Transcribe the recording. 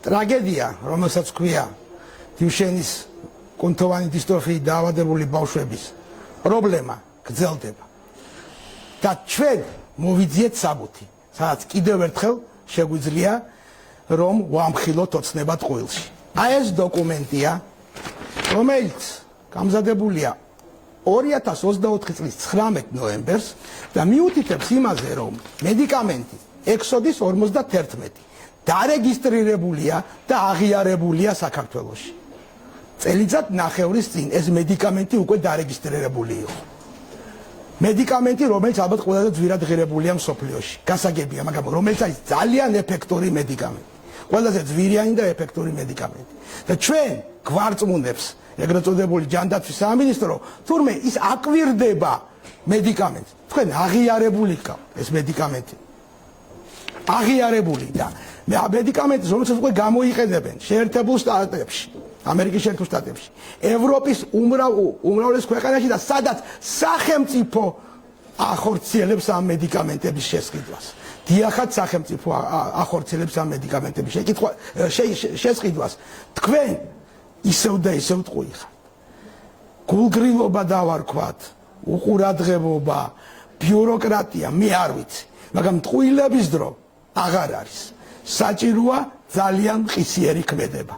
ტრაგედია, რომელსაც ქვია დიუშენის კუნთოვანი დისტროფიით დაავადებული ბავშვების პრობლემა გრძელდება. და ჩვენ მოვიძიეთ საბუთი, სადაც კიდევ ერთხელ შეგვიძლია რომ ვამხილოთ ოცნებად ყვილში. აი ეს დოკუმენტია, რომელიც გამზადებულია 2024 წლის 19 ნოემბერს და მიუთითებს იმაზე, რომ მედიკამენტი ექსოდის 51 დარეგისტრირებულია და აღიარებულია საქართველოში. წელიწად ნახევრის წინ ეს მედიკამენტი უკვე დარეგისტრირებული იყო. მედიკამენტი, რომელიც ალბათ ყველაზე ძვირად ღირებულია მსოფლიოში. გასაგებია, მაგრამ რომელიც არის ძალიან ეფექტური მედიკამენტი. ყველაზე ძვირიანი და ეფექტური მედიკამენტი. და ჩვენ გვარწმუნებს ეგრეთ წოდებული ჯანდაცვის სამინისტრო, თურმე ის აკვირდება მედიკამენტს. თქვენ აღიარებული გყავთ ეს მედიკამენტი. აღიარებული და მედიკამენტი, რომელსაც უკვე გამოიყენებენ შეერთებულ შტატებში, ამერიკის შეერთებულ შტატებში, ევროპის უმრავლეს ქვეყანაში და სადაც სახელმწიფო ახორციელებს ამ მედიკამენტების შესყიდვას. დიახაც სახელმწიფო ახორციელებს ამ მედიკამენტების შესყიდვას. თქვენ ისევ და ისევ ტყუი ხართ. გულგრილობა დავარქვათ, უყურადღებობა, ბიუროკრატია, მე არ ვიცი, მაგრამ ტყუილების დრო აღარ არის. საჭიროა ძალიან მყისიერი ქმედება.